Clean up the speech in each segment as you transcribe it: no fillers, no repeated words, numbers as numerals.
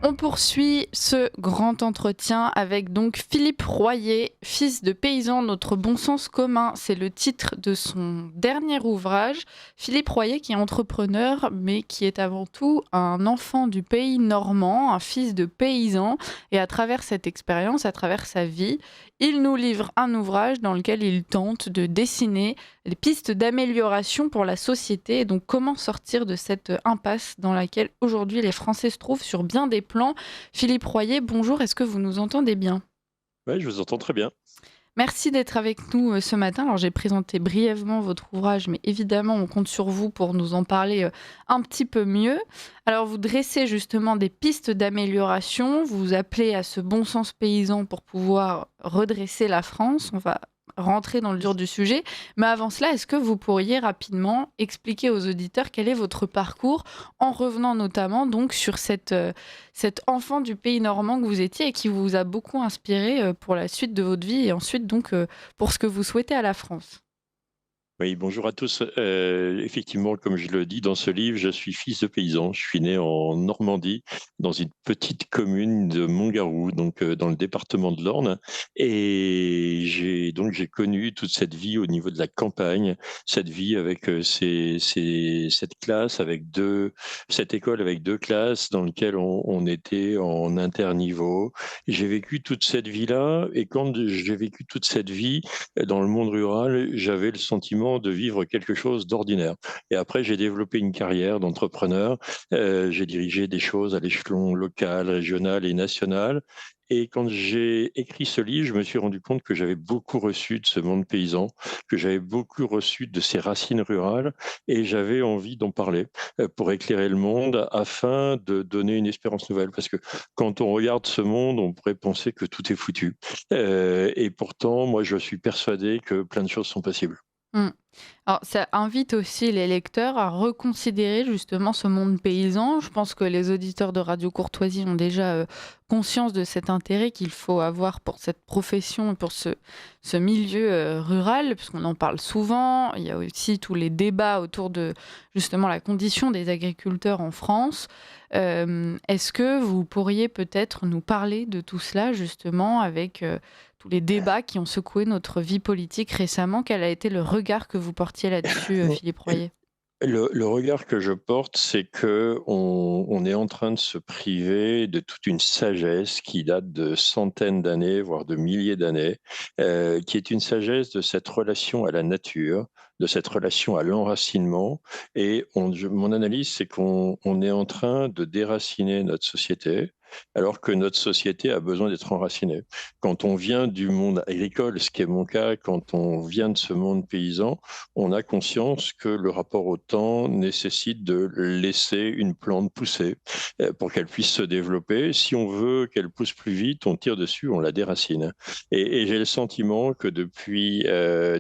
On poursuit ce grand entretien avec donc Philippe Royer, fils de paysan, notre bon sens commun. C'est le titre de son dernier ouvrage. Philippe Royer qui est entrepreneur, mais qui est avant tout un enfant du pays normand, un fils de paysan. Et à travers cette expérience, à travers sa vie, il nous livre un ouvrage dans lequel il tente de dessiner les pistes d'amélioration pour la société. Et donc comment sortir de cette impasse dans laquelle aujourd'hui les Français se trouvent sur bien des plans. Philippe Royer, bonjour, est-ce que vous nous entendez bien? Ouais, je vous entends très bien. Merci d'être avec nous ce matin. Alors j'ai présenté brièvement votre ouvrage, mais évidemment on compte sur vous pour nous en parler un petit peu mieux. Alors vous dressez justement des pistes d'amélioration, vous appelez à ce bon sens paysan pour pouvoir redresser la France. On va rentrer dans le dur du sujet. Mais avant cela, est-ce que vous pourriez rapidement expliquer aux auditeurs quel est votre parcours en revenant notamment donc sur cet enfant du pays normand que vous étiez et qui vous a beaucoup inspiré pour la suite de votre vie et ensuite donc pour ce que vous souhaitez à la France. Oui, bonjour à tous. Effectivement, comme je le dis dans ce livre, je suis fils de paysan. Je suis né en Normandie, dans une petite commune de Montgarou, donc dans le département de l'Orne. Et j'ai connu toute cette vie au niveau de la campagne, cette vie avec cette classe, cette école avec deux classes dans lesquelles on était en interniveau. J'ai vécu toute cette vie-là, et quand j'ai vécu toute cette vie, dans le monde rural, j'avais le sentiment de vivre quelque chose d'ordinaire. Et après, j'ai développé une carrière d'entrepreneur. J'ai dirigé des choses à l'échelon local, régional et national. Et quand j'ai écrit ce livre, je me suis rendu compte que j'avais beaucoup reçu de ce monde paysan, que j'avais beaucoup reçu de ces racines rurales, et j'avais envie d'en parler pour éclairer le monde afin de donner une espérance nouvelle. Parce que quand on regarde ce monde, on pourrait penser que tout est foutu. Et pourtant, moi, je suis persuadé que plein de choses sont possibles. Mm. Alors, ça invite aussi les lecteurs à reconsidérer justement ce monde paysan. Je pense que les auditeurs de Radio Courtoisie ont déjà conscience de cet intérêt qu'il faut avoir pour cette profession et pour ce milieu rural, puisqu'on en parle souvent. Il y a aussi tous les débats autour de justement la condition des agriculteurs en France. Est-ce que vous pourriez peut-être nous parler de tout cela justement avec tous les débats qui ont secoué notre vie politique récemment? Quel a été le regard que vous portiez là-dessus, Philippe Royer? Le regard que je porte, c'est que on est en train de se priver de toute une sagesse qui date de centaines d'années, voire de milliers d'années, qui est une sagesse de cette relation à la nature, de cette relation à l'enracinement. Et mon analyse, c'est qu'on est en train de déraciner notre société, alors que notre société a besoin d'être enracinée. Quand on vient du monde agricole, ce qui est mon cas, quand on vient de ce monde paysan, on a conscience que le rapport au temps nécessite de laisser une plante pousser pour qu'elle puisse se développer. Si on veut qu'elle pousse plus vite, on tire dessus, on la déracine. Et j'ai le sentiment que depuis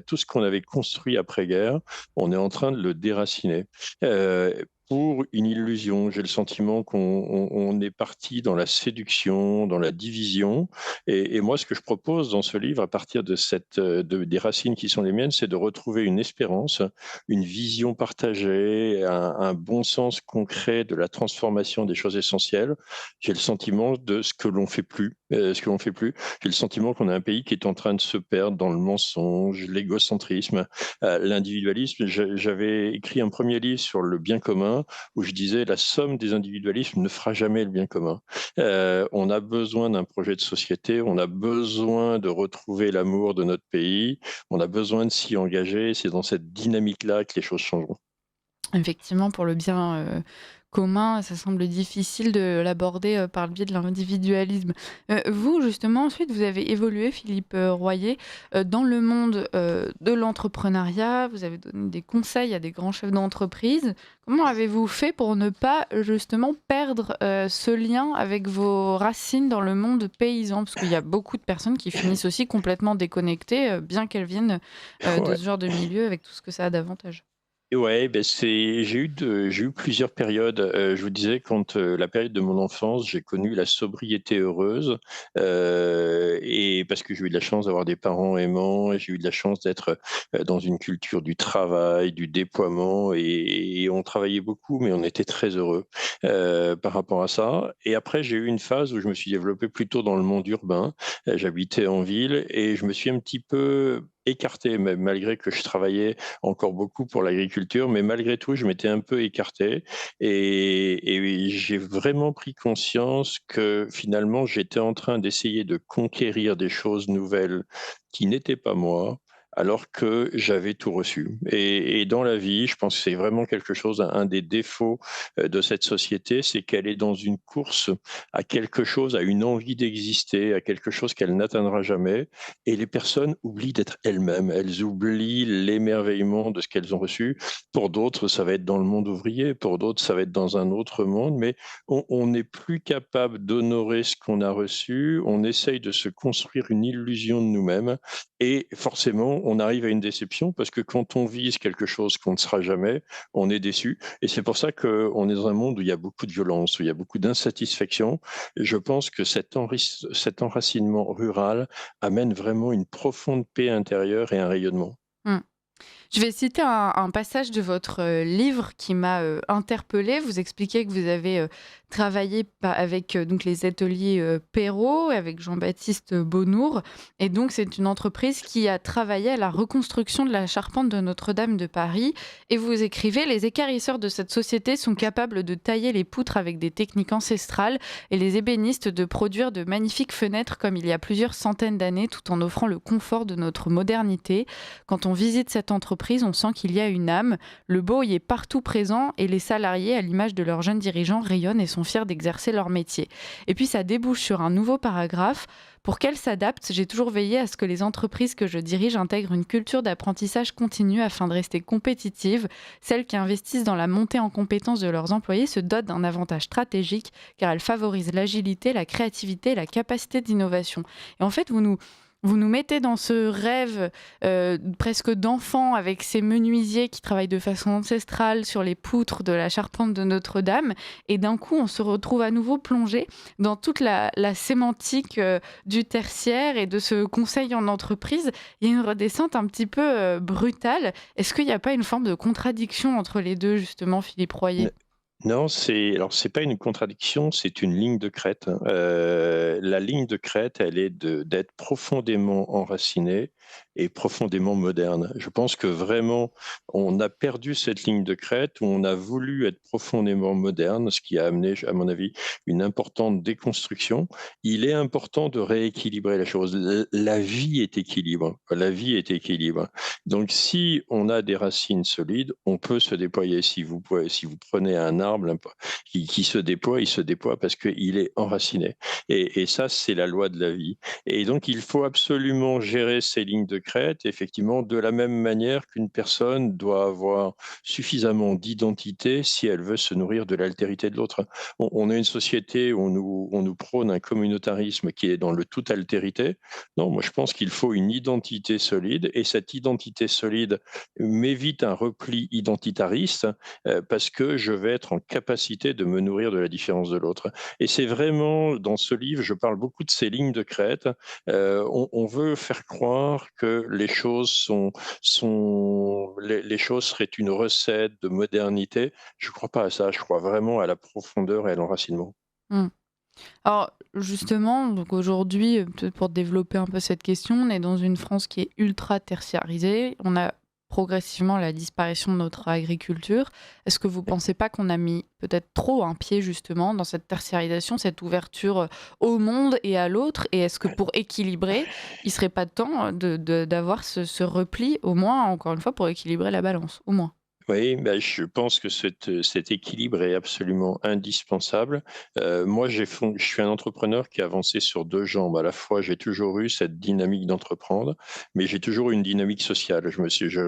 tout ce qu'on avait construit après-guerre, on est en train de le déraciner. Pour une illusion. J'ai le sentiment qu'on est parti dans la séduction, dans la division. Et moi, ce que je propose dans ce livre, à partir des racines qui sont les miennes, c'est de retrouver une espérance, une vision partagée, un bon sens concret de la transformation des choses essentielles. J'ai le sentiment de ce que l'on fait plus. Ce que l'on fait plus. J'ai le sentiment qu'on a un pays qui est en train de se perdre dans le mensonge, l'égocentrisme, l'individualisme. J'avais écrit un premier livre sur le bien commun où je disais la somme des individualismes ne fera jamais le bien commun. On a besoin d'un projet de société, on a besoin de retrouver l'amour de notre pays, on a besoin de s'y engager. C'est dans cette dynamique-là que les choses changeront. Effectivement, pour le bien, commun, ça semble difficile de l'aborder, par le biais de l'individualisme. Vous, justement, ensuite, vous avez évolué, Philippe, Royer, dans le monde, de l'entrepreneuriat. Vous avez donné des conseils à des grands chefs d'entreprise. Comment avez-vous fait pour ne pas, justement, perdre, ce lien avec vos racines dans le monde paysan? Parce qu'il y a beaucoup de personnes qui finissent aussi complètement déconnectées, bien qu'elles viennent, de Ouais. ce genre de milieu avec tout ce que ça a d'avantages. Ouais, ben j'ai eu plusieurs périodes. Je vous disais quand, la période de mon enfance, j'ai connu la sobriété heureuse, et parce que j'ai eu de la chance d'avoir des parents aimants et j'ai eu de la chance d'être, dans une culture du travail, du déploiement et on travaillait beaucoup, mais on était très heureux, par rapport à ça et après j'ai eu une phase où je me suis développé plutôt dans le monde urbain. J'habitais en ville et je me suis un petit peu écarté, même malgré que je travaillais encore beaucoup pour l'agriculture, mais malgré tout, je m'étais un peu écarté et oui, j'ai vraiment pris conscience que finalement, j'étais en train d'essayer de conquérir des choses nouvelles qui n'étaient pas moi, alors que j'avais tout reçu et dans la vie, je pense que c'est vraiment quelque chose, un des défauts, de cette société, c'est qu'elle est dans une course à quelque chose, à une envie d'exister, à quelque chose qu'elle n'atteindra jamais et les personnes oublient d'être elles-mêmes. Elles oublient l'émerveillement de ce qu'elles ont reçu. Pour d'autres, ça va être dans le monde ouvrier, pour d'autres, ça va être dans un autre monde, mais on n'est plus capable d'honorer ce qu'on a reçu. On essaye de se construire une illusion de nous-mêmes et forcément, on arrive à une déception parce que quand on vise quelque chose qu'on ne sera jamais, on est déçu. Et c'est pour ça qu'on est dans un monde où il y a beaucoup de violence, où il y a beaucoup d'insatisfaction. Et je pense que cet enracinement rural amène vraiment une profonde paix intérieure et un rayonnement. Mmh. Je vais citer un passage de votre livre qui m'a interpellée. Vous expliquez que vous avez travaillé avec donc les ateliers Perrault, avec Jean-Baptiste Bonnour. Et donc, c'est une entreprise qui a travaillé à la reconstruction de la charpente de Notre-Dame de Paris. Et vous écrivez, les équarrisseurs de cette société sont capables de tailler les poutres avec des techniques ancestrales et les ébénistes de produire de magnifiques fenêtres comme il y a plusieurs centaines d'années, tout en offrant le confort de notre modernité. Quand on visite cette entreprise, on sent qu'il y a une âme. Le beau y est partout présent et les salariés, à l'image de leurs jeunes dirigeants, rayonnent et sont fiers d'exercer leur métier. Et puis ça débouche sur un nouveau paragraphe. Pour qu'elles s'adaptent, j'ai toujours veillé à ce que les entreprises que je dirige intègrent une culture d'apprentissage continu afin de rester compétitives. Celles qui investissent dans la montée en compétences de leurs employés se dotent d'un avantage stratégique car elles favorisent l'agilité, la créativité et la capacité d'innovation. Et en fait, vous nous mettez dans ce rêve presque d'enfant avec ces menuisiers qui travaillent de façon ancestrale sur les poutres de la charpente de Notre-Dame. Et d'un coup, on se retrouve à nouveau plongé dans toute la sémantique du tertiaire et de ce conseil en entreprise. Il y a une redescente un petit peu brutale. Est-ce qu'il n'y a pas une forme de contradiction entre les deux, justement, Philippe Royer? Non, c'est pas une contradiction, c'est une ligne de crête. La ligne de crête, elle est d'être profondément enracinée et profondément moderne. Je pense que vraiment, on a perdu cette ligne de crête où on a voulu être profondément moderne, ce qui a amené, à mon avis, une importante déconstruction. Il est important de rééquilibrer la chose. La vie est équilibre. La vie est équilibre. Donc, si on a des racines solides, on peut se déployer. Si vous prenez un arbre qui se déploie, il se déploie parce qu'il est enraciné. Et ça, c'est la loi de la vie. Et donc, il faut absolument gérer ces lignes de crête, effectivement, de la même manière qu'une personne doit avoir suffisamment d'identité si elle veut se nourrir de l'altérité de l'autre. On est une société où on nous prône un communautarisme qui est dans le toute altérité. Non, moi je pense qu'il faut une identité solide et cette identité solide m'évite un repli identitariste parce que je vais être en capacité de me nourrir de la différence de l'autre. Et c'est vraiment dans ce livre, je parle beaucoup de ces lignes de crête. On veut faire croire que les choses seraient une recette de modernité. Je ne crois pas à ça. Je crois vraiment à la profondeur et à l'enracinement. Hmm. Alors justement, donc aujourd'hui, peut-être pour développer un peu cette question, on est dans une France qui est ultra tertiarisée. On a progressivement la disparition de notre agriculture. Est-ce que vous ne pensez pas qu'on a mis peut-être trop un pied justement dans cette tertiarisation, cette ouverture au monde et à l'autre? Et est-ce que pour équilibrer, il ne serait pas temps d'avoir ce repli, au moins, encore une fois, pour équilibrer la balance, au moins? Oui, bah, je pense que cet équilibre est absolument indispensable. Moi, je suis un entrepreneur qui a avancé sur 2 jambes. À la fois, j'ai toujours eu cette dynamique d'entreprendre, mais j'ai toujours eu une dynamique sociale.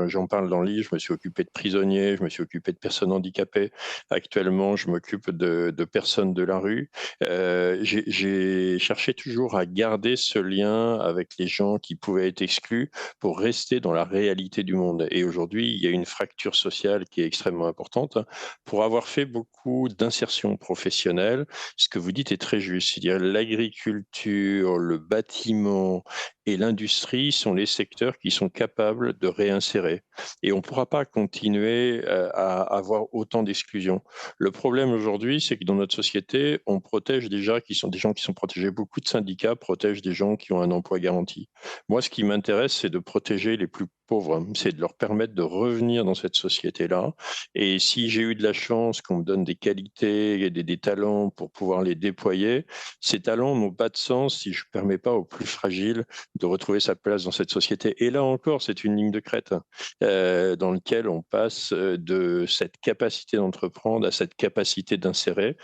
J'en parle dans le livre, je me suis occupé de prisonniers, je me suis occupé de personnes handicapées. Actuellement, je m'occupe de personnes de la rue. J'ai cherché toujours à garder ce lien avec les gens qui pouvaient être exclus pour rester dans la réalité du monde et aujourd'hui, il y a une fracture sociale sociale qui est extrêmement importante, pour avoir fait beaucoup d'insertion professionnelle. Ce que vous dites est très juste, c'est-à-dire l'agriculture, le bâtiment et l'industrie sont les secteurs qui sont capables de réinsérer et on ne pourra pas continuer, à avoir autant d'exclusion. Le problème aujourd'hui, c'est que dans notre société, on protège déjà qui sont des gens qui sont protégés. Beaucoup de syndicats protègent des gens qui ont un emploi garanti. Moi, ce qui m'intéresse, c'est de protéger les plus pauvres, c'est de leur permettre de revenir dans cette société-là et si j'ai eu de la chance qu'on me donne des qualités et des talents pour pouvoir les déployer, ces talents n'ont pas de sens si je ne permets pas aux plus fragiles de retrouver sa place dans cette société et là encore, c'est une ligne de crête, dans lequel on passe, de cette capacité d'entreprendre à cette capacité d'insérer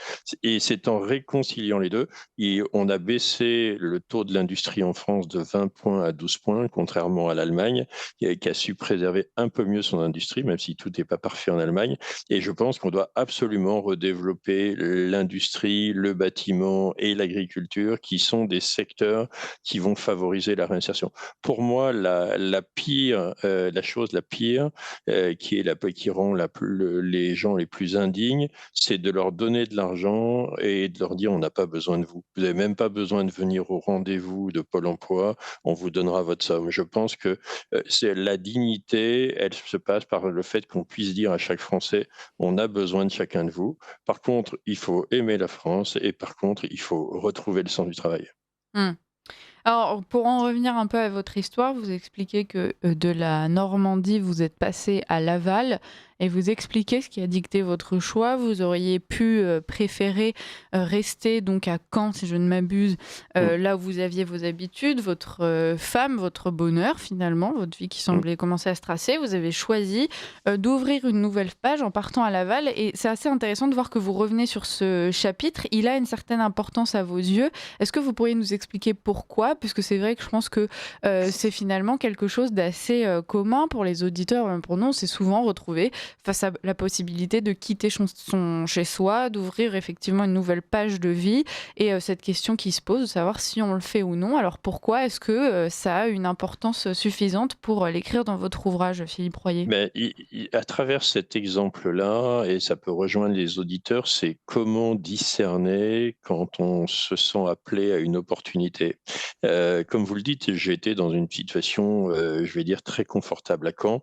et c'est en réconciliant les 2 et on a baissé le taux de l'industrie en France de 20 points à 12 points, contrairement à l'Allemagne, qui a su préserver un peu mieux son industrie, même si tout n'est pas parfait en Allemagne. Et je pense qu'on doit absolument redévelopper l'industrie, le bâtiment et l'agriculture, qui sont des secteurs qui vont favoriser la réinsertion. Pour moi, la pire, la chose la pire, qui rend les gens les plus indignes, c'est de leur donner de l'argent et de leur dire: «On n'a pas besoin de vous. Vous n'avez même pas besoin de venir au rendez-vous de Pôle emploi, on vous donnera votre somme». Je pense que, c'est la dignité, elle se passe par le fait qu'on puisse dire à chaque Français: «On a besoin de chacun de vous». Par contre, il faut aimer la France et par contre, il faut retrouver le sens du travail. Mmh. Alors, pour en revenir un peu à votre histoire, vous expliquez que de la Normandie, vous êtes passé à Laval et vous expliquez ce qui a dicté votre choix. Vous auriez pu préférer rester donc à Caen, si je ne m'abuse, Mmh, là où vous aviez vos habitudes, votre femme, votre bonheur finalement, votre vie qui mmh. semblait commencer à se tracer. Vous avez choisi d'ouvrir une nouvelle page en partant à Laval et c'est assez intéressant de voir que vous revenez sur ce chapitre. Il a une certaine importance à vos yeux. Est-ce que vous pourriez nous expliquer pourquoi? Puisque c'est vrai que je pense que, c'est finalement quelque chose d'assez, commun pour les auditeurs, même pour nous. On s'est souvent retrouvés face à la possibilité de quitter son chez soi, d'ouvrir effectivement une nouvelle page de vie et cette question qui se pose de savoir si on le fait ou non. Alors pourquoi est-ce que, ça a une importance suffisante pour, l'écrire dans votre ouvrage, Philippe Royer? Mais à travers cet exemple-là, et ça peut rejoindre les auditeurs, c'est comment discerner quand on se sent appelé à une opportunité. Comme vous le dites, j'ai été dans une situation, je vais dire très confortable à Caen.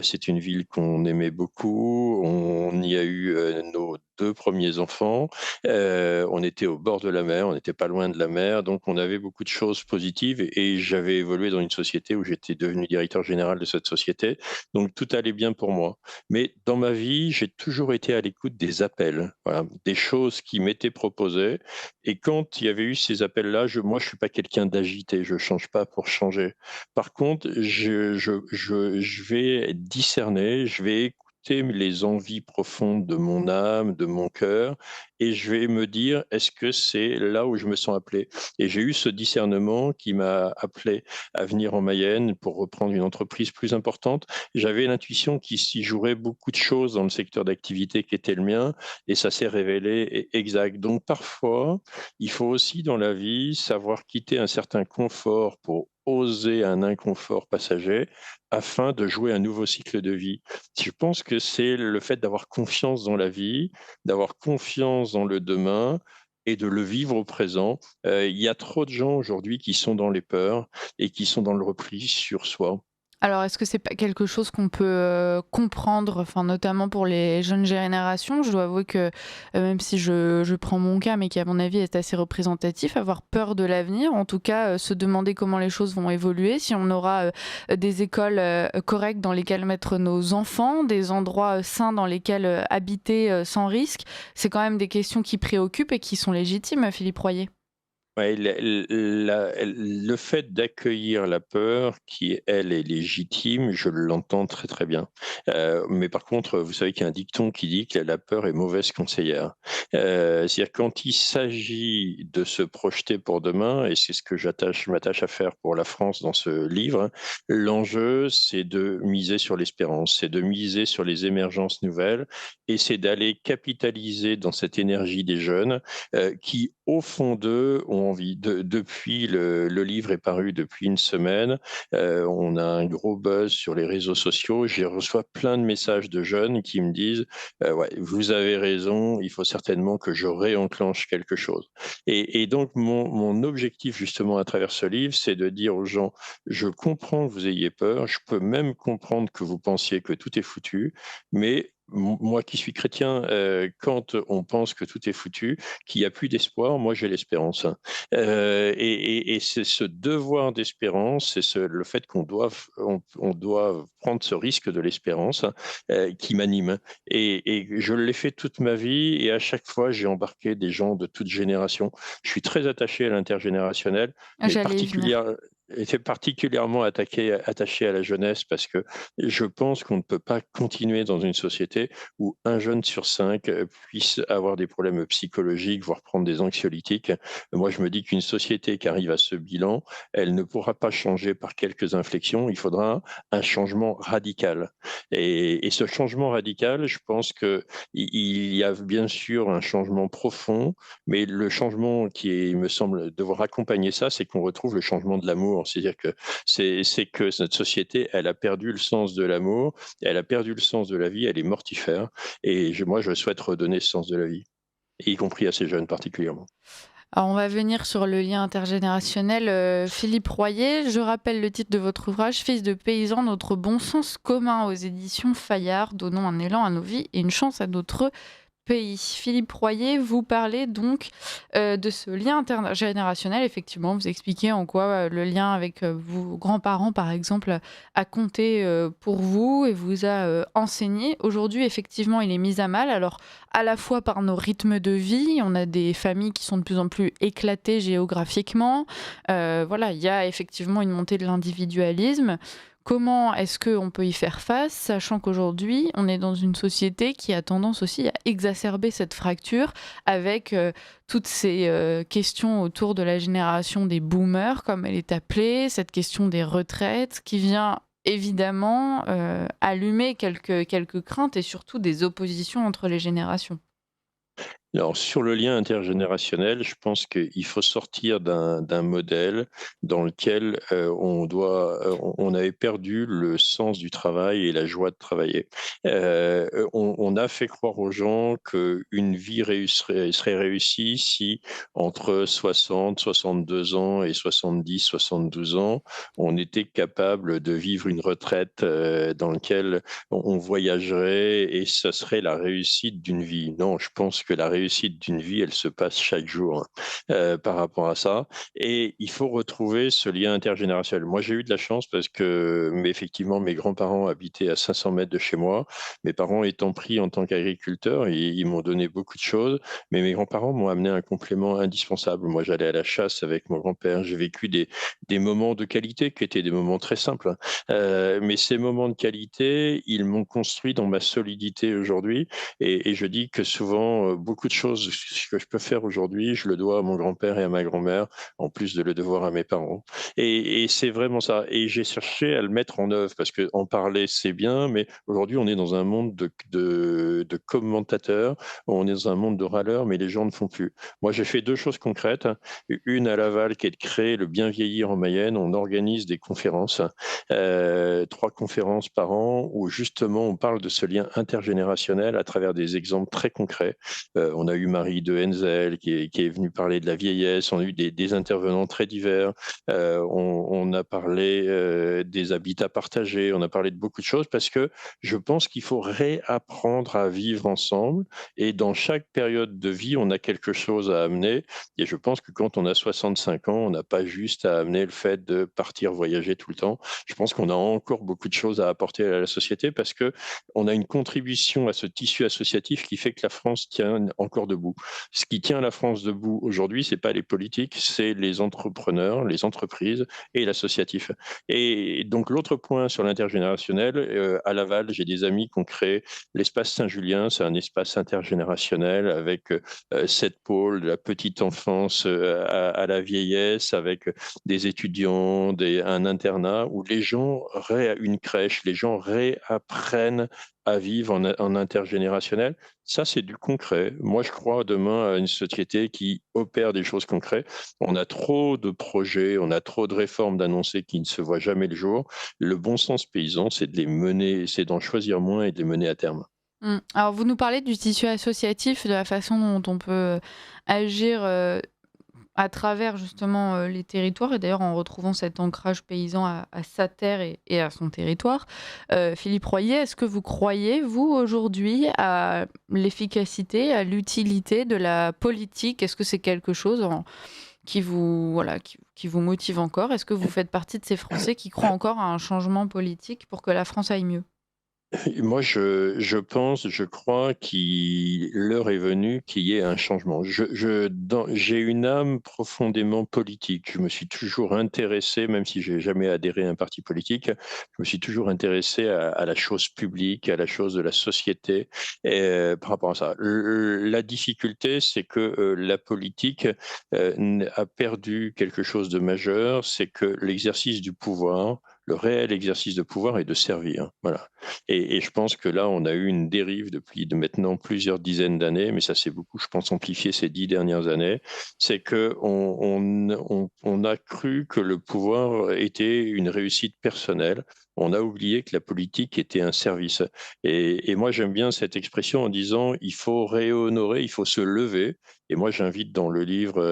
C'est une ville qu'on aimait beaucoup. On y a eu, nos 2 premiers enfants. On était au bord de la mer, on n'était pas loin de la mer, donc on avait beaucoup de choses positives et j'avais évolué dans une société où j'étais devenu directeur général de cette société. Donc tout allait bien pour moi. Mais dans ma vie, j'ai toujours été à l'écoute des appels, voilà, des choses qui m'étaient proposées. Et quand il y avait eu ces appels-là, moi, je suis pas quelqu'un d'agité, je change pas pour changer. Par contre, je vais discerner, je vais écouter les envies profondes de mon âme, de mon cœur, et je vais me dire, est-ce que c'est là où je me sens appelé? Et j'ai eu ce discernement qui m'a appelé à venir en Mayenne pour reprendre une entreprise plus importante. J'avais l'intuition qu'il s'y jouerait beaucoup de choses dans le secteur d'activité qui était le mien et ça s'est révélé exact. Donc parfois, il faut aussi dans la vie savoir quitter un certain confort pour oser un inconfort passager afin de jouer un nouveau cycle de vie. Je pense que c'est le fait d'avoir confiance dans la vie, d'avoir confiance dans le demain et de le vivre au présent. Il y a trop de gens aujourd'hui qui sont dans les peurs et qui sont dans le repli sur soi. Alors, est-ce que c'est pas quelque chose qu'on peut, comprendre, enfin, notamment pour les jeunes générations? Je dois avouer que, même si je prends mon cas, mais qui à mon avis est assez représentatif, avoir peur de l'avenir, en tout cas, se demander comment les choses vont évoluer, si on aura, des écoles, correctes dans lesquelles mettre nos enfants, des endroits, sains dans lesquels, habiter, sans risque. C'est quand même des questions qui préoccupent et qui sont légitimes, Philippe Royer. Ouais, le fait d'accueillir la peur qui, elle, est légitime, je l'entends très, très bien. Mais par contre, vous savez qu'il y a un dicton qui dit que la peur est mauvaise conseillère. C'est-à-dire quand il s'agit de se projeter pour demain, et c'est ce que je m'attache à faire pour la France dans ce livre, hein, l'enjeu, c'est de miser sur l'espérance, c'est de miser sur les émergences nouvelles et c'est d'aller capitaliser dans cette énergie des jeunes, qui au fond d'eux, ont envie. Depuis le livre est paru depuis une semaine, on a un gros buzz sur les réseaux sociaux. J'y reçois plein de messages de jeunes qui me disent ouais, vous avez raison, il faut certainement que je réenclenche quelque chose. Et donc, mon objectif, justement, à travers ce livre, c'est de dire aux gens je comprends que vous ayez peur, je peux même comprendre que vous pensiez que tout est foutu, mais moi qui suis chrétien, quand on pense que tout est foutu, qu'il n'y a plus d'espoir, moi j'ai l'espérance, hein. Et c'est ce devoir d'espérance, c'est le fait on doit prendre ce risque de l'espérance, qui m'anime. Et je l'ai fait toute ma vie et à chaque fois j'ai embarqué des gens de toute génération. Je suis très attaché à l'intergénérationnel, mais J'allais y venir. particulièrement attaché à la jeunesse parce que je pense qu'on ne peut pas continuer dans une société où un jeune sur 5 puisse avoir des problèmes psychologiques, voire prendre des anxiolytiques. Moi, je me dis qu'une société qui arrive à ce bilan, elle ne pourra pas changer par quelques inflexions. Il faudra un changement radical. Et ce changement radical, je pense qu'il y a bien sûr un changement profond, mais le changement qui me semble devoir accompagner ça, c'est qu'on retrouve le changement de l'amour. C'est-à-dire que c'est que notre société, elle a perdu le sens de l'amour, elle a perdu le sens de la vie, elle est mortifère. Et moi, je souhaite redonner ce sens de la vie, y compris à ces jeunes particulièrement. Alors, on va venir sur le lien intergénérationnel. Philippe Royer, je rappelle le titre de votre ouvrage, Fils de paysan, notre bon sens commun aux éditions Fayard. Donnons un élan à nos vies et une chance à notre pays. Philippe Royer, vous parlez donc de ce lien intergénérationnel. Effectivement, vous expliquez en quoi le lien avec vos grands-parents, par exemple, a compté pour vous et vous a enseigné. Aujourd'hui, effectivement, il est mis à mal. Alors, à la fois par nos rythmes de vie, on a des familles qui sont de plus en plus éclatées géographiquement. Voilà, il y a effectivement une montée de l'individualisme. Comment est-ce qu'on peut y faire face, sachant qu'aujourd'hui, on est dans une société qui a tendance aussi à exacerber cette fracture avec toutes ces questions autour de la génération des boomers, comme elle est appelée, cette question des retraites, qui vient évidemment allumer quelques craintes et surtout des oppositions entre les générations. Alors, sur le lien intergénérationnel, je pense qu'il faut sortir d'un modèle dans lequel on avait perdu le sens du travail et la joie de travailler. On a fait croire aux gens qu'une vie serait réussie si entre 60, 62 ans et 70, 72 ans, on était capable de vivre une retraite dans laquelle on voyagerait et ce serait la réussite d'une vie. Non, je pense que la réussite d'une vie, elle se passe chaque jour, hein, par rapport à ça. Et il faut retrouver ce lien intergénérationnel. Moi, j'ai eu de la chance parce que, mais effectivement, mes grands-parents habitaient à 500 mètres de chez moi. Mes parents étant pris en tant qu'agriculteurs, ils m'ont donné beaucoup de choses, mais mes grands-parents m'ont amené un complément indispensable. Moi, j'allais à la chasse avec mon grand-père. J'ai vécu des moments de qualité qui étaient des moments très simples, hein. Mais ces moments de qualité, ils m'ont construit dans ma solidité aujourd'hui et je dis que souvent, beaucoup de choses que je peux faire aujourd'hui, je le dois à mon grand-père et à ma grand-mère, en plus de le devoir à mes parents et c'est vraiment ça et j'ai cherché à le mettre en œuvre parce qu'en parler, c'est bien, mais aujourd'hui, on est dans un monde de commentateurs, on est dans un monde de râleurs, mais les gens ne font plus. Moi, j'ai fait 2 choses concrètes, hein. Une à Laval qui est de créer le Bien vieillir en Mayenne. On organise des conférences 3 conférences par an où justement on parle de ce lien intergénérationnel à travers des exemples très concrets. On a eu Marie de Henzel qui est venue parler de la vieillesse, on a eu des intervenants très divers, on a parlé des habitats partagés, on a parlé de beaucoup de choses parce que je pense qu'il faut réapprendre à vivre ensemble et dans chaque période de vie, on a quelque chose à amener et je pense que quand on a 65 ans, on n'a pas juste à amener le fait de partir voyager tout le temps. Je pense qu'on a encore beaucoup de choses à apporter à la société parce que on a une contribution à ce tissu associatif qui fait que la France tient encore debout. Ce qui tient la France debout aujourd'hui, c'est pas les politiques, c'est les entrepreneurs, les entreprises et l'associatif. Et donc l'autre point sur l'intergénérationnel, à Laval, j'ai des amis qui ont créé l'espace Saint-Julien. C'est un espace intergénérationnel avec 7 pôles, de la petite enfance à la vieillesse, avec des étudiants, un internat où les gens une crèche, les gens réapprennent à vivre en intergénérationnel. Ça, c'est du concret. Moi, je crois demain à une société qui opère des choses concrètes. On a trop de projets, on a trop de réformes d'annoncer qui ne se voient jamais le jour. Le bon sens paysan, c'est de les mener, c'est d'en choisir moins et de les mener à terme. Alors vous nous parlez du tissu associatif, de la façon dont on peut agir, à travers justement, les territoires et d'ailleurs en retrouvant cet ancrage paysan à sa terre et à son territoire. Philippe Royer, est-ce que vous croyez, vous, aujourd'hui, à l'efficacité, à l'utilité de la politique? Est-ce que c'est quelque chose qui vous voilà, qui vous motive encore? Est-ce que vous faites partie de ces Français qui croient encore à un changement politique pour que la France aille mieux? Moi, je pense, je crois qu'il l'heure est venue qu'il y ait un changement. J'ai une âme profondément politique. Je me suis toujours intéressé, même si j'ai jamais adhéré à un parti politique, je me suis toujours intéressé à la chose publique, à la chose de la société, par rapport à ça. La difficulté, c'est que la politique a perdu quelque chose de majeur, c'est que l'exercice du pouvoir, le réel exercice de pouvoir est de servir. Voilà. Et je pense que là, on a eu une dérive depuis de maintenant plusieurs dizaines d'années, mais ça s'est beaucoup, je pense, amplifié ces 10 dernières années. C'est qu'on a cru que le pouvoir était une réussite personnelle. On a oublié que la politique était un service. Et moi, j'aime bien cette expression en disant il faut réhonorer, il faut se lever. Et moi, j'invite dans le livre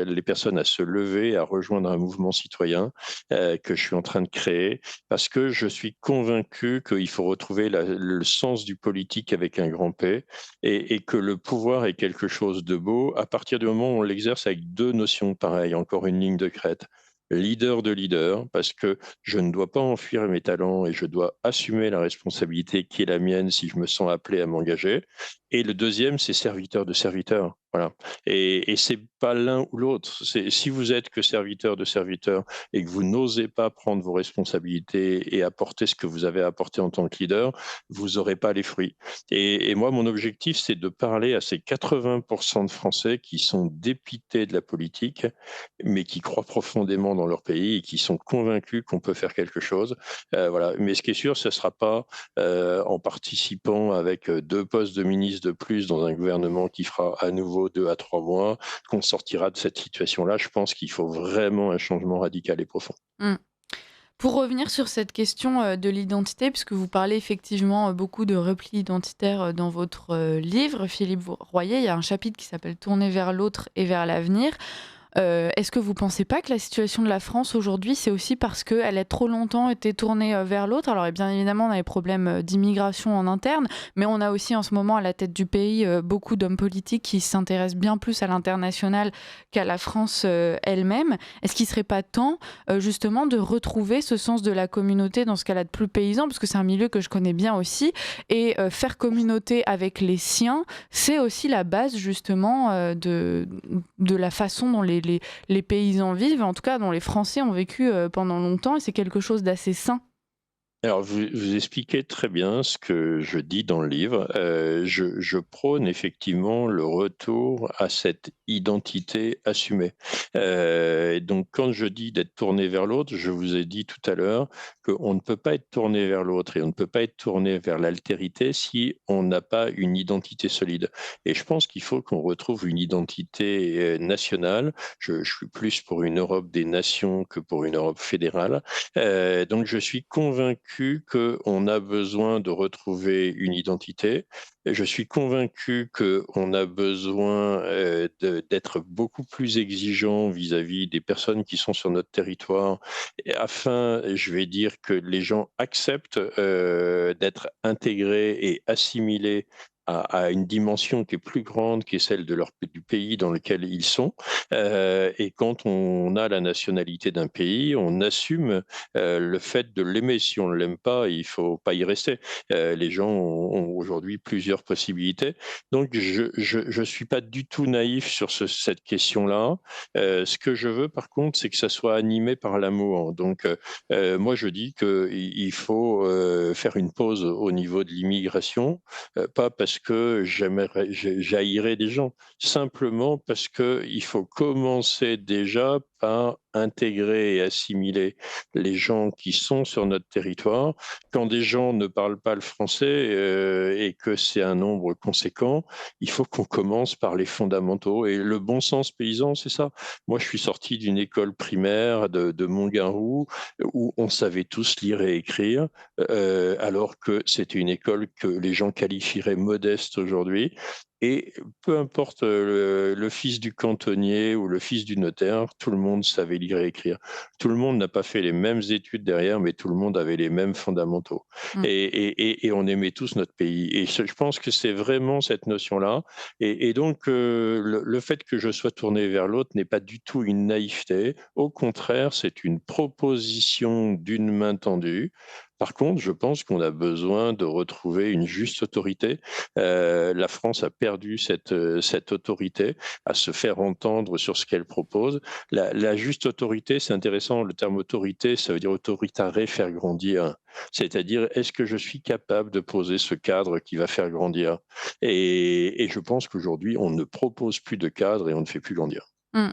les personnes à se lever, à rejoindre un mouvement citoyen que je suis en train de créer parce que je suis convaincu qu'il faut retrouver le sens du politique avec un grand P et que le pouvoir est quelque chose de beau à partir du moment où on l'exerce avec deux notions pareilles, encore une ligne de crête. Leader de leader, parce que je ne dois pas enfuir mes talents et je dois assumer la responsabilité qui est la mienne si je me sens appelé à m'engager. Et le deuxième, c'est serviteur de serviteur. Voilà. Et c'est pas l'un ou l'autre. Si vous êtes que serviteur de serviteur et que vous n'osez pas prendre vos responsabilités et apporter ce que vous avez apporté en tant que leader, vous n'aurez pas les fruits. Et moi, mon objectif, c'est de parler à ces 80% de Français qui sont dépités de la politique, mais qui croient profondément dans leur pays et qui sont convaincus qu'on peut faire quelque chose. Voilà. Mais ce qui est sûr, ce ne sera pas en participant avec deux postes de ministre de plus dans un gouvernement qui fera à nouveau 2 à 3 mois qu'on sortira de cette situation-là. Je pense qu'il faut vraiment un changement radical et profond. Mmh. Pour revenir sur cette question, de l'identité, puisque vous parlez effectivement, beaucoup de repli identitaire, dans votre, livre, Philippe Royer, il y a un chapitre qui s'appelle «Tourner vers l'autre et vers l'avenir». Est-ce que vous pensez pas que la situation de la France aujourd'hui, c'est aussi parce qu'elle a trop longtemps été tournée, vers l'autre? Alors et bien évidemment, on a des problèmes, d'immigration en interne, mais on a aussi en ce moment à la tête du pays, beaucoup d'hommes politiques qui s'intéressent bien plus à l'international qu'à la France, elle-même. Est-ce qu'il serait pas temps, justement de retrouver ce sens de la communauté dans ce cas-là de plus paysan? Parce que c'est un milieu que je connais bien aussi et faire communauté avec les siens, c'est aussi la base justement, de la façon dont les paysans vivent, en tout cas dont les Français ont vécu pendant longtemps, et c'est quelque chose d'assez sain. Alors, vous expliquez très bien ce que je dis dans le livre. Je prône effectivement le retour à cette identité assumée. Et donc, quand je dis d'être tourné vers l'autre, je vous ai dit tout à l'heure qu'on ne peut pas être tourné vers l'autre et on ne peut pas être tourné vers l'altérité si on n'a pas une identité solide. Et je pense qu'il faut qu'on retrouve une identité nationale. Je suis plus pour une Europe des nations que pour une Europe fédérale. Donc je suis convaincu qu'on a besoin de retrouver une identité. Je suis convaincu qu'on a besoin d'être beaucoup plus exigeant vis-à-vis des personnes qui sont sur notre territoire, afin, je vais dire, que les gens acceptent d'être intégrés et assimilés à une dimension qui est plus grande, qui est celle du pays dans lequel ils sont. Et quand on a la nationalité d'un pays, on assume le fait de l'aimer. Si on ne l'aime pas, il faut pas y rester. Les gens ont aujourd'hui plusieurs possibilités. Donc je suis pas du tout naïf sur cette question-là. Ce que je veux par contre, c'est que ça soit animé par l'amour. Donc moi je dis qu'il faut faire une pause au niveau de l'immigration, pas parce que j'haïrais des gens, simplement parce qu'il faut commencer déjà part intégrer et assimiler les gens qui sont sur notre territoire. Quand des gens ne parlent pas le français et que c'est un nombre conséquent, il faut qu'on commence par les fondamentaux. Et le bon sens paysan, c'est ça. Moi, je suis sorti d'une école primaire de Montgarou où on savait tous lire et écrire, alors que c'était une école que les gens qualifieraient modeste aujourd'hui. Et peu importe le fils du cantonnier ou le fils du notaire, tout le monde savait lire et écrire. Tout le monde n'a pas fait les mêmes études derrière, mais tout le monde avait les mêmes fondamentaux. Mmh. Et on aimait tous notre pays. Et je pense que c'est vraiment cette notion-là. Et donc, le fait que je sois tourné vers l'autre n'est pas du tout une naïveté. Au contraire, c'est une proposition d'une main tendue. Par contre, je pense qu'on a besoin de retrouver une juste autorité. La France a perdu cette autorité à se faire entendre sur ce qu'elle propose. La juste autorité, c'est intéressant, le terme autorité, ça veut dire autoritare, faire grandir. C'est-à-dire, est-ce que je suis capable de poser ce cadre qui va faire grandir? Et je pense qu'aujourd'hui, on ne propose plus de cadre et on ne fait plus grandir. Mmh.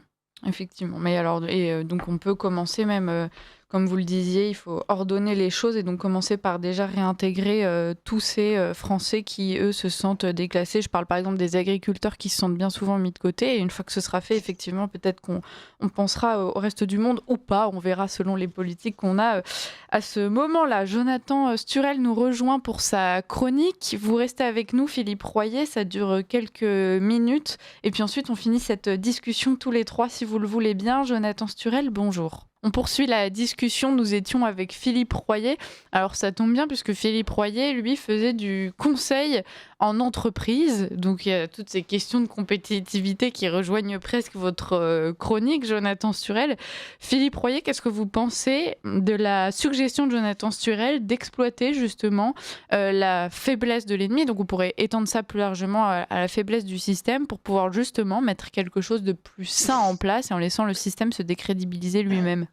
Effectivement, mais alors donc on peut commencer même, comme vous le disiez, il faut ordonner les choses et donc commencer par déjà réintégrer, tous ces, Français qui, eux, se sentent déclassés. Je parle par exemple des agriculteurs qui se sentent bien souvent mis de côté et une fois que ce sera fait, effectivement, peut-être qu'on pensera au reste du monde ou pas, on verra selon les politiques qu'on a, à ce moment-là. Jonathan, Sturel nous rejoint pour sa chronique. Vous restez avec nous, Philippe Royer, ça dure, quelques minutes. Et puis ensuite, on finit cette discussion tous les trois, si vous le voulez bien. Jonathan Sturel, bonjour. On poursuit la discussion, nous étions avec Philippe Royer. Alors ça tombe bien puisque Philippe Royer, lui, faisait du conseil en entreprise. Donc il y a toutes ces questions de compétitivité qui rejoignent presque votre chronique, Jonathan Sturel. Philippe Royer, qu'est-ce que vous pensez de la suggestion de Jonathan Sturel d'exploiter justement la faiblesse de l'ennemi? Donc on pourrait étendre ça plus largement à la faiblesse du système pour pouvoir justement mettre quelque chose de plus sain en place et en laissant le système se décrédibiliser lui-même.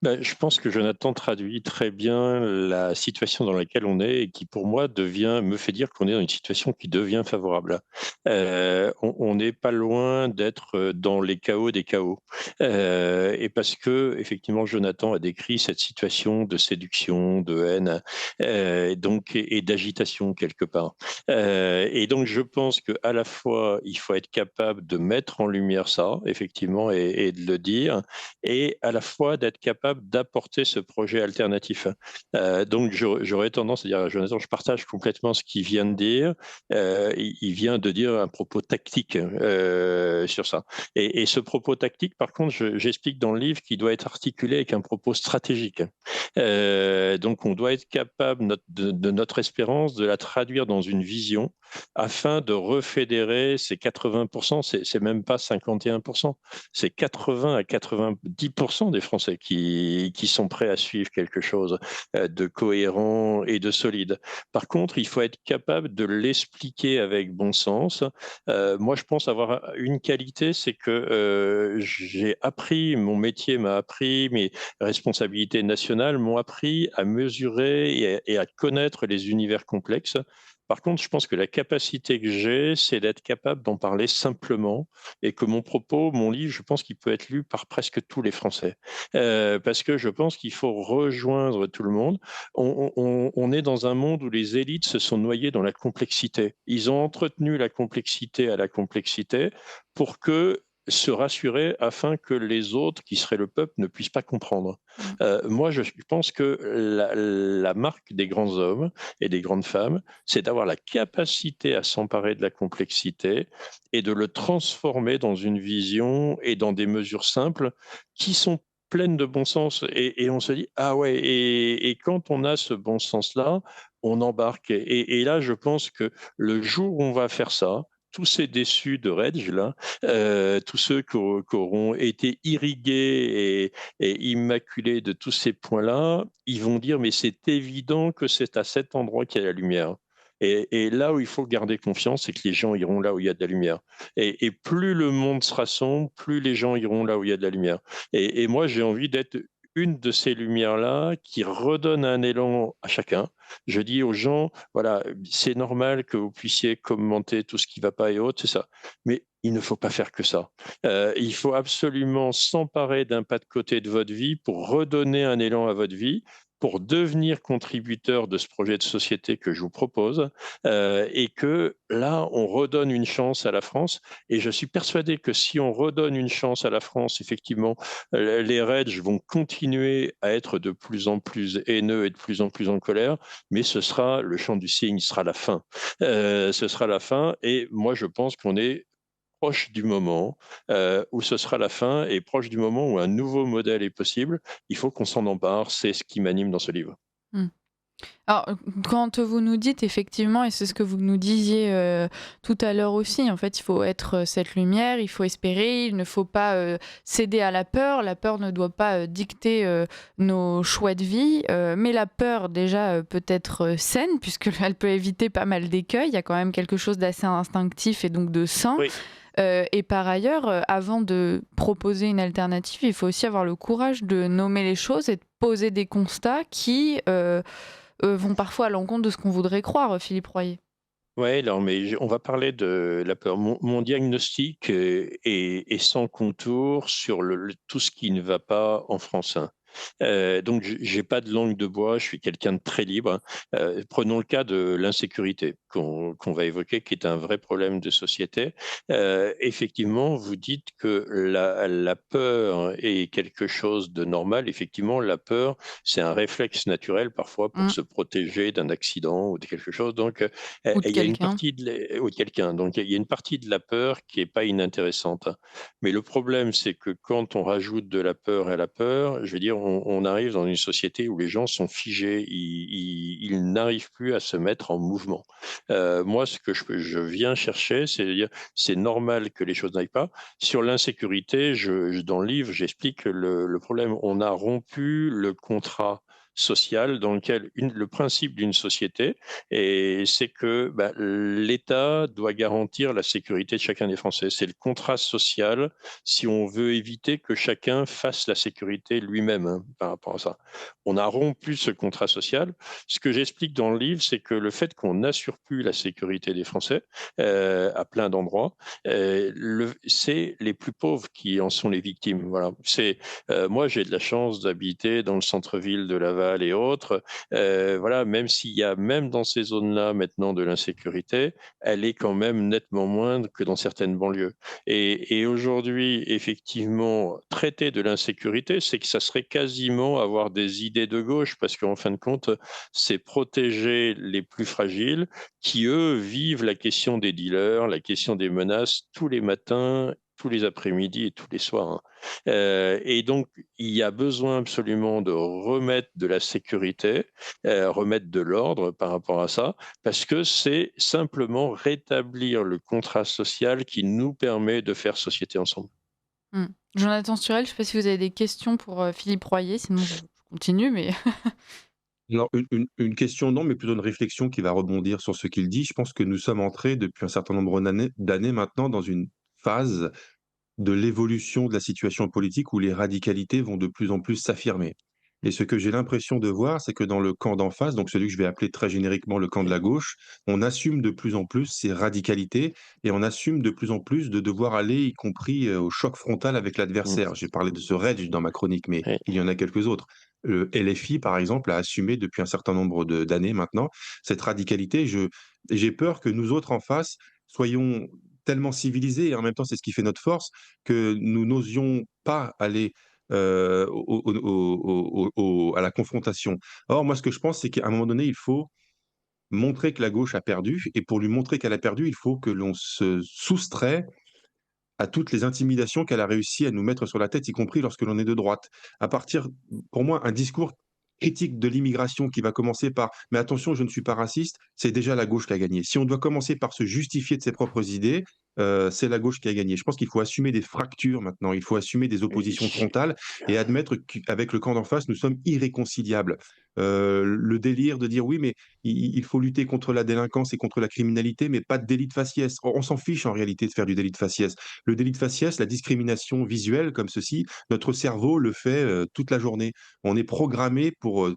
Je pense que Jonathan traduit très bien la situation dans laquelle on est et qui, pour moi, me fait dire qu'on est dans une situation qui devient favorable. On n'est pas loin d'être dans les chaos des chaos. Et parce que, effectivement, Jonathan a décrit cette situation de séduction, de haine, et d'agitation quelque part. Et donc, je pense qu'à la fois, il faut être capable de mettre en lumière ça, effectivement, et de le dire, et à la fois d'être capable d'apporter ce projet alternatif. Donc j'aurais tendance à dire à Jonathan, je partage complètement ce qu'il vient de dire. Il vient de dire un propos tactique sur ça. Et ce propos tactique, par contre, j'explique dans le livre qu'il doit être articulé avec un propos stratégique. Donc on doit être capable de notre espérance de la traduire dans une vision afin de refédérer ces 80%, c'est même pas 51%, c'est 80 à 90% des Français qui sont prêts à suivre quelque chose de cohérent et de solide. Par contre, il faut être capable de l'expliquer avec bon sens. Moi, je pense avoir une qualité, c'est que j'ai appris, mon métier m'a appris, mes responsabilités nationales m'ont appris à mesurer et à connaître les univers complexes. Par contre, je pense que la capacité que j'ai, c'est d'être capable d'en parler simplement et que mon propos, mon livre, je pense qu'il peut être lu par presque tous les Français. Parce que je pense qu'il faut rejoindre tout le monde. On est dans un monde où les élites se sont noyées dans la complexité. Ils ont entretenu la complexité à la complexité pour que se rassurer afin que les autres, qui seraient le peuple, ne puissent pas comprendre. Mm. Moi, je pense que la marque des grands hommes et des grandes femmes, c'est d'avoir la capacité à s'emparer de la complexité et de le transformer dans une vision et dans des mesures simples qui sont pleines de bon sens. Et on se dit, ah ouais, et quand on a ce bon sens-là, on embarque. Et là, je pense que le jour où on va faire ça, tous ces déçus de Reg, là, tous ceux qui auront été irrigués et immaculés de tous ces points-là, ils vont dire, mais c'est évident que c'est à cet endroit qu'il y a la lumière. Et là où il faut garder confiance, c'est que les gens iront là où il y a de la lumière. Et plus le monde se rassemble, plus les gens iront là où il y a de la lumière. Et moi, j'ai envie d'être une de ces lumières-là qui redonne un élan à chacun. Je dis aux gens, voilà, c'est normal que vous puissiez commenter tout ce qui ne va pas et autres, c'est ça. Mais il ne faut pas faire que ça. Il faut absolument s'emparer d'un pas de côté de votre vie pour redonner un élan à votre vie, pour devenir contributeur de ce projet de société que je vous propose, et que là, on redonne une chance à la France. Et je suis persuadé que si on redonne une chance à la France, effectivement, les Reds vont continuer à être de plus en plus haineux et de plus en plus en colère, mais ce sera le chant du cygne, ce sera la fin. Ce sera la fin, et moi je pense qu'on est proche du moment où ce sera la fin et proche du moment où un nouveau modèle est possible. Il faut qu'on s'en empare, c'est ce qui m'anime dans ce livre. Mmh. Alors, quand vous nous dites effectivement, et c'est ce que vous nous disiez tout à l'heure aussi, en fait, il faut être cette lumière, il faut espérer, il ne faut pas céder à la peur ne doit pas dicter nos choix de vie, mais la peur déjà peut être saine, puisqu'elle peut éviter pas mal d'écueils, il y a quand même quelque chose d'assez instinctif et donc de sain. Oui. Et par ailleurs, avant de proposer une alternative, il faut aussi avoir le courage de nommer les choses et de poser des constats qui vont parfois à l'encontre de ce qu'on voudrait croire, Philippe Royer. Ouais, alors, mais on va parler de la peur. Mon diagnostic est sans contour sur tout ce qui ne va pas en France, hein. Donc, j'ai pas de langue de bois, je suis quelqu'un de très libre. Prenons le cas de l'insécurité qu'on va évoquer, qui est un vrai problème de société. Effectivement, vous dites que la peur est quelque chose de normal. Effectivement, la peur, c'est un réflexe naturel parfois pour Mmh. se protéger d'un accident ou de quelque chose. Donc, Ou de il y a une quelqu'un. partie ou de quelqu'un. Donc, il y a une partie de la peur qui est pas inintéressante, hein. Mais le problème, c'est que quand on rajoute de la peur à la peur, je veux dire, on arrive dans une société où les gens sont figés, ils n'arrivent plus à se mettre en mouvement. Moi, ce que je viens chercher, c'est de dire, c'est normal que les choses n'aillent pas. Sur l'insécurité, dans le livre, j'explique le problème. On a rompu le contrat social dans lequel le principe d'une société, et c'est que bah, l'État doit garantir la sécurité de chacun des Français. C'est le contrat social si on veut éviter que chacun fasse la sécurité lui-même, hein, par rapport à ça. On a rompu ce contrat social. Ce que j'explique dans le livre, c'est que le fait qu'on n'assure plus la sécurité des Français à plein d'endroits, c'est les plus pauvres qui en sont les victimes. Voilà. Moi, j'ai de la chance d'habiter dans le centre-ville de Laval et autres. Voilà, même s'il y a même dans ces zones-là maintenant de l'insécurité, elle est quand même nettement moindre que dans certaines banlieues. Et aujourd'hui, effectivement, traiter de l'insécurité, c'est que ça serait quasiment avoir des idées de gauche, parce qu'en fin de compte, c'est protéger les plus fragiles qui, eux, vivent la question des dealers, la question des menaces tous les matins, tous les après-midi et tous les soirs, hein. Et donc, il y a besoin absolument de remettre de la sécurité, remettre de l'ordre par rapport à ça, parce que c'est simplement rétablir le contrat social qui nous permet de faire société ensemble. Mmh. Jonathan Sturel, je ne sais pas si vous avez des questions pour Philippe Royer, sinon je continue, mais Alors, une question, non, mais plutôt une réflexion qui va rebondir sur ce qu'il dit. Je pense que nous sommes entrés depuis un certain nombre d'années maintenant dans une phase de l'évolution de la situation politique où les radicalités vont de plus en plus s'affirmer. Et ce que j'ai l'impression de voir, c'est que dans le camp d'en face, donc celui que je vais appeler très génériquement le camp de la gauche, on assume de plus en plus ces radicalités et on assume de plus en plus de devoir aller, y compris au choc frontal avec Mmh. l'adversaire. J'ai parlé de ce rage dans ma chronique, mais Ouais. il y en a quelques autres. Le LFI, par exemple, a assumé depuis un certain nombre d'années maintenant cette radicalité. J'ai peur que nous autres en face soyons tellement civilisés et en même temps c'est ce qui fait notre force, que nous n'osions pas aller, à la confrontation. Or, moi, ce que je pense, c'est qu'à un moment donné, il faut montrer que la gauche a perdu et pour lui montrer qu'elle a perdu, il faut que l'on se soustrait à toutes les intimidations qu'elle a réussi à nous mettre sur la tête, y compris lorsque l'on est de droite. À partir Pour moi, un discours critique de l'immigration qui va commencer par: «Mais attention, je ne suis pas raciste», c'est déjà la gauche qui a gagné. Si on doit commencer par se justifier de ses propres idées, c'est la gauche qui a gagné. Je pense qu'il faut assumer des fractures maintenant, il faut assumer des oppositions Oui. frontales et admettre qu'avec le camp d'en face, nous sommes irréconciliables. Le délire de dire: «Oui, mais il faut lutter contre la délinquance et contre la criminalité, mais pas de délit de faciès». On s'en fiche en réalité de faire du délit de faciès. Le délit de faciès, la discrimination visuelle comme ceci, notre cerveau le fait, toute la journée. On est programmé pour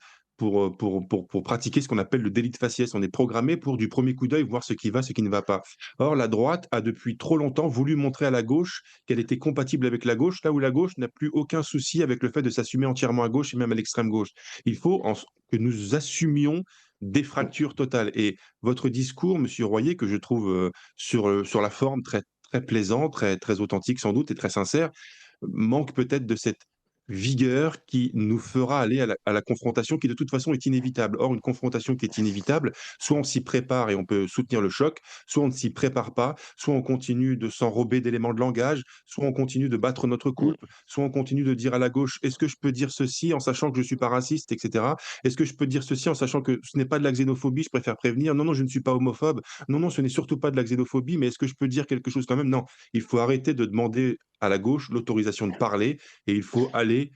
pratiquer ce qu'on appelle le délit de faciès. On est programmé pour, du premier coup d'œil, voir ce qui va, ce qui ne va pas. Or, la droite a depuis trop longtemps voulu montrer à la gauche qu'elle était compatible avec la gauche, là où la gauche n'a plus aucun souci avec le fait de s'assumer entièrement à gauche et même à l'extrême gauche. Il faut que nous assumions des fractures totales. Et votre discours, Monsieur Royer, que je trouve sur la forme très, très plaisant, très, très authentique sans doute et très sincère, manque peut-être de cette vigueur qui nous fera aller à la confrontation qui de toute façon est inévitable. Or, une confrontation qui est inévitable, soit on s'y prépare et on peut soutenir le choc, soit on ne s'y prépare pas, soit on continue de s'enrober d'éléments de langage, soit on continue de battre notre coulpe, soit on continue de dire à la gauche: «Est-ce que je peux dire ceci en sachant que je ne suis pas raciste?» et cetera. «Est-ce que je peux dire ceci en sachant que ce n'est pas de la xénophobie, je préfère prévenir. Non, non, je ne suis pas homophobe. Non, non, ce n'est surtout pas de la xénophobie, mais est-ce que je peux dire quelque chose quand même?» Non, il faut arrêter de demander à la gauche l'autorisation de parler et il faut aller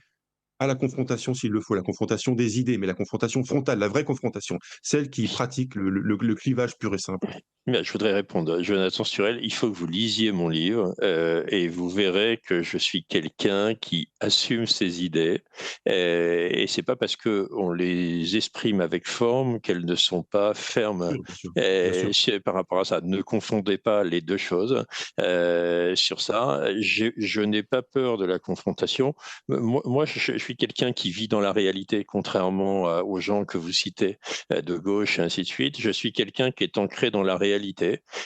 à la confrontation s'il le faut, la confrontation des idées, mais la confrontation frontale, la vraie confrontation, celle qui pratique le clivage pur et simple. Bien, je voudrais répondre. Jonathan Sturel, il faut que vous lisiez mon livre et vous verrez que je suis quelqu'un qui assume ses idées. Et c'est pas parce que on les exprime avec forme qu'elles ne sont pas fermes. Bien sûr, bien sûr. Par rapport à ça, ne confondez pas les deux choses. Sur ça, je n'ai pas peur de la confrontation. Moi, je suis quelqu'un qui vit dans la réalité, contrairement aux gens que vous citez de gauche et ainsi de suite. Je suis quelqu'un qui est ancré dans la réalité.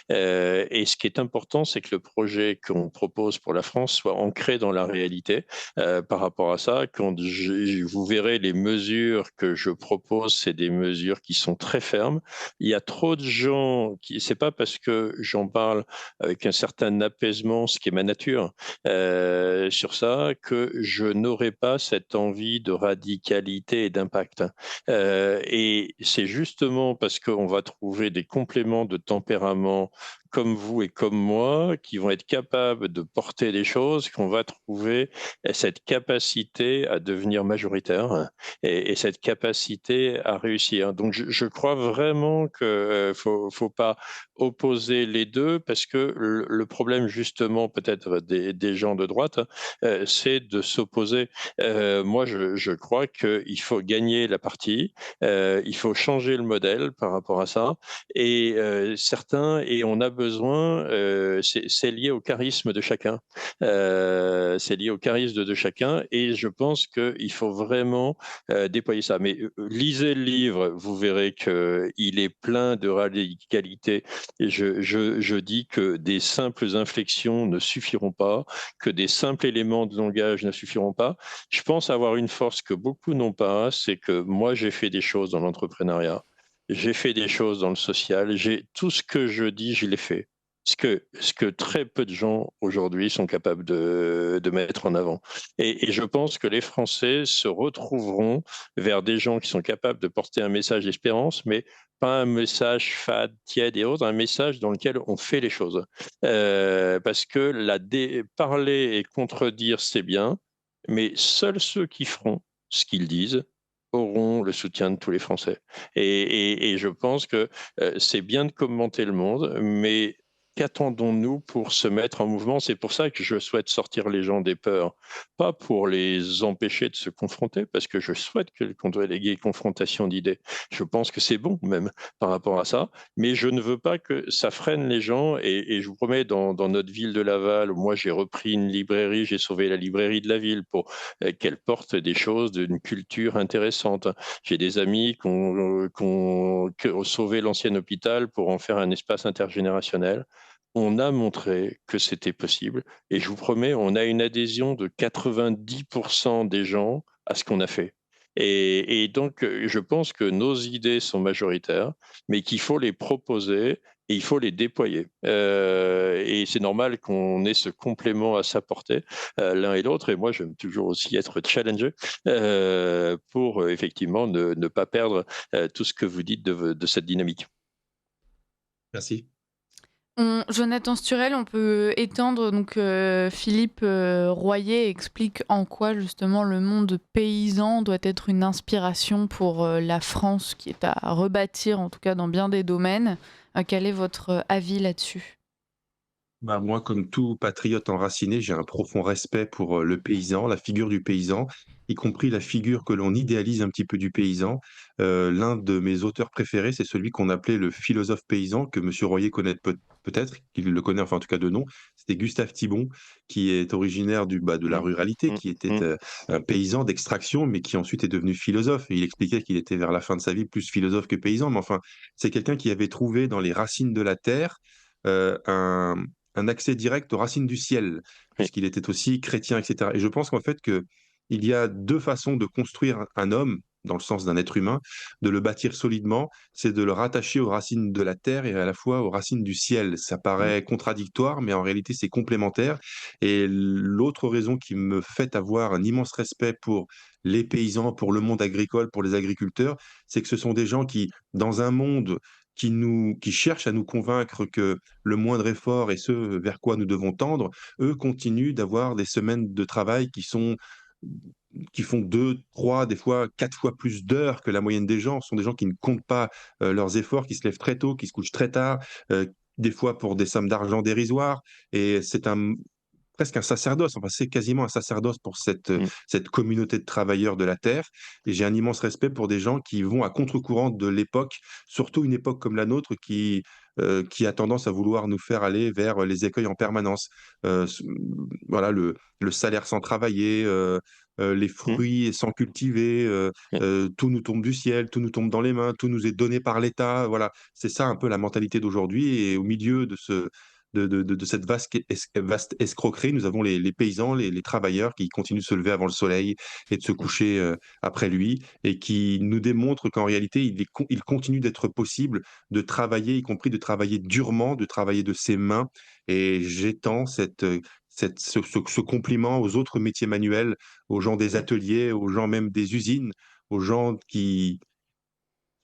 Et ce qui est important, c'est que le projet qu'on propose pour la France soit ancré dans la réalité. Par rapport à ça, quand vous verrez les mesures que je propose, c'est des mesures qui sont très fermes. Il y a trop de gens qui, c'est pas parce que j'en parle avec un certain apaisement, ce qui est ma nature, sur ça, que je n'aurai pas cette envie de radicalité et d'impact. Et c'est justement parce qu'on va trouver des compléments de tempérament comme vous et comme moi, qui vont être capables de porter des choses, qu'on va trouver cette capacité à devenir majoritaire et cette capacité à réussir. Donc je crois vraiment que faut pas opposer les deux parce que le problème justement peut-être des gens de droite, c'est de s'opposer. Moi, je crois qu'il faut gagner la partie, il faut changer le modèle par rapport à ça. Et certains, et on a besoin, c'est lié au charisme de chacun. C'est lié au charisme de chacun, et je pense qu'il faut vraiment déployer ça. Mais lisez le livre, vous verrez qu'il est plein de radicalité. Et je dis que des simples inflexions ne suffiront pas, que des simples éléments de langage ne suffiront pas. Je pense avoir une force que beaucoup n'ont pas, c'est que moi j'ai fait des choses dans l'entrepreneuriat, j'ai fait des choses dans le social, j'ai tout ce que je dis, je l'ai fait. Ce que très peu de gens aujourd'hui sont capables de mettre en avant. Et je pense que les Français se retrouveront vers des gens qui sont capables de porter un message d'espérance, mais pas un message fade, tiède et autres, un message dans lequel on fait les choses. Parce que parler et contredire, c'est bien, mais seuls ceux qui feront ce qu'ils disent auront le soutien de tous les Français. Et je pense que c'est bien de commenter le monde, mais qu'attendons-nous pour se mettre en mouvement? C'est pour ça que je souhaite sortir les gens des peurs, pas pour les empêcher de se confronter, parce que je souhaite qu'on doit léguer confrontation d'idées. Je pense que c'est bon même par rapport à ça, mais je ne veux pas que ça freine les gens. Et je vous promets, dans notre ville de Laval, où moi j'ai repris une librairie, j'ai sauvé la librairie de la ville pour qu'elle porte des choses d'une culture intéressante. J'ai des amis qui ont sauvé l'ancien hôpital pour en faire un espace intergénérationnel. On a montré que c'était possible, et je vous promets, on a une adhésion de 90% des gens à ce qu'on a fait. Et donc, je pense que nos idées sont majoritaires, mais qu'il faut les proposer et il faut les déployer. Et c'est normal qu'on ait ce complément à s'apporter l'un et l'autre. Et moi, j'aime toujours aussi être challengé pour effectivement ne pas perdre tout ce que vous dites de cette dynamique. Merci. Jonathan Sturel, on peut étendre, donc Philippe Royer explique en quoi justement le monde paysan doit être une inspiration pour la France qui est à rebâtir, en tout cas dans bien des domaines. Quel est votre avis là-dessus? Bah, moi, comme tout patriote enraciné, j'ai un profond respect pour le paysan, la figure du paysan, y compris la figure que l'on idéalise un petit peu du paysan. L'un de mes auteurs préférés, c'est celui qu'on appelait le philosophe paysan, que Monsieur Royer connaît peut-être, qu'il le connaît, enfin en tout cas de nom. C'était Gustave Thibon, qui est originaire de la Mmh. ruralité, Mmh. qui était Mmh. un paysan d'extraction, mais qui ensuite est devenu philosophe. Et il expliquait qu'il était vers la fin de sa vie plus philosophe que paysan, mais enfin, c'est quelqu'un qui avait trouvé dans les racines de la terre euh, un, un accès direct aux racines du ciel, Oui. puisqu'il était aussi chrétien, etc. Et je pense qu'en fait, il y a deux façons de construire un homme, dans le sens d'un être humain, de le bâtir solidement, c'est de le rattacher aux racines de la terre et à la fois aux racines du ciel. Ça Mmh. paraît contradictoire, mais en réalité, c'est complémentaire. Et l'autre raison qui me fait avoir un immense respect pour les paysans, pour le monde agricole, pour les agriculteurs, c'est que ce sont des gens qui, dans un monde qui cherchent à nous convaincre que le moindre effort est ce vers quoi nous devons tendre, eux continuent d'avoir des semaines de travail qui font 2, 3, des fois 4 fois plus d'heures que la moyenne des gens. Ce sont des gens qui ne comptent pas, leurs efforts, qui se lèvent très tôt, qui se couchent très tard, des fois pour des sommes d'argent dérisoires et c'est presque un sacerdoce, enfin, c'est quasiment un sacerdoce pour Mmh. cette communauté de travailleurs de la terre et j'ai un immense respect pour des gens qui vont à contre-courant de l'époque, surtout une époque comme la nôtre qui a tendance à vouloir nous faire aller vers les écueils en permanence. S Voilà, le salaire sans travailler, les Mmh. fruits sans cultiver, Oui. tout nous tombe du ciel, tout nous tombe dans les mains, tout nous est donné par l'État, voilà. C'est ça un peu la mentalité d'aujourd'hui et au milieu de cette vaste escroquerie, nous avons les paysans, les travailleurs qui continuent de se lever avant le soleil et de se Mmh. coucher, après lui et qui nous démontrent qu'en réalité, il continue d'être possible de travailler, y compris de travailler durement, de travailler de ses mains et j'étends ce compliment aux autres métiers manuels, aux gens des Mmh. ateliers, aux gens même des usines, aux gens qui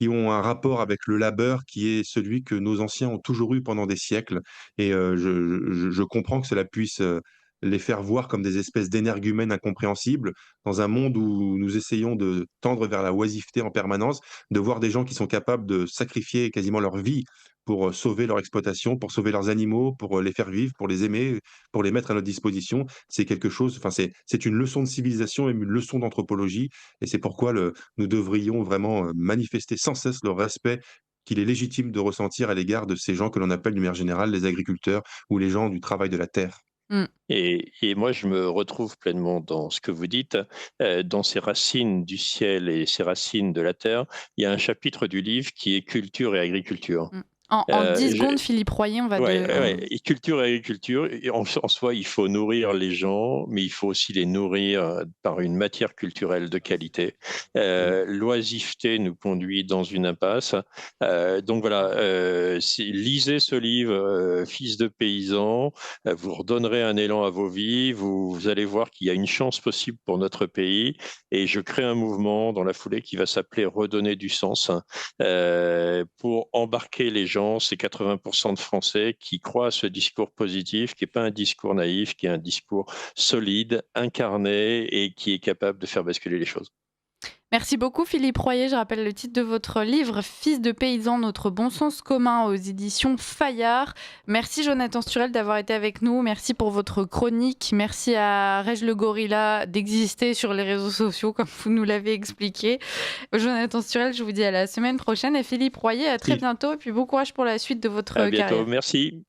ont un rapport avec le labeur qui est celui que nos anciens ont toujours eu pendant des siècles et je comprends que cela puisse, les faire voir comme des espèces d'énergumènes incompréhensibles dans un monde où nous essayons de tendre vers la oisiveté en permanence, de voir des gens qui sont capables de sacrifier quasiment leur vie pour, sauver leur exploitation, pour sauver leurs animaux, pour, les faire vivre, pour les aimer, pour les mettre à notre disposition. C'est quelque chose enfin c'est une leçon de civilisation et une leçon d'anthropologie et c'est pourquoi nous devrions vraiment, manifester sans cesse le respect qu'il est légitime de ressentir à l'égard de ces gens que l'on appelle d'une manière générale les agriculteurs ou les gens du travail de la terre. Mmh. Et moi, je me retrouve pleinement dans ce que vous dites, dans ces racines du ciel et ces racines de la terre. Il y a un chapitre du livre qui est culture et agriculture. Mmh. En 10 Je secondes, Philippe Royer, on va Ouais, de ouais, on ouais, et culture et agriculture et en soi, il faut nourrir les gens, mais il faut aussi les nourrir, par une matière culturelle de qualité. Mmh. L'oisiveté nous conduit dans une impasse. Donc voilà, lisez ce livre, Fils de paysan, vous redonnerez un élan à vos vies, vous allez voir qu'il y a une chance possible pour notre pays et je crée un mouvement dans la foulée qui va s'appeler Redonner du sens, pour embarquer les gens, ces 80% de Français qui croient à ce discours positif, qui n'est pas un discours naïf, qui est un discours solide, incarné et qui est capable de faire basculer les choses. Merci beaucoup Philippe Royer. Je rappelle le titre de votre livre, Fils de paysan, notre bon sens commun aux éditions Fayard. Merci Jonathan Sturel d'avoir été avec nous. Merci pour votre chronique. Merci à Reg le Gorilla d'exister sur les réseaux sociaux comme vous nous l'avez expliqué. Jonathan Sturel, je vous dis à la semaine prochaine et Philippe Royer, à très Si. bientôt et puis bon courage pour la suite de À votre bientôt. carrière. Merci.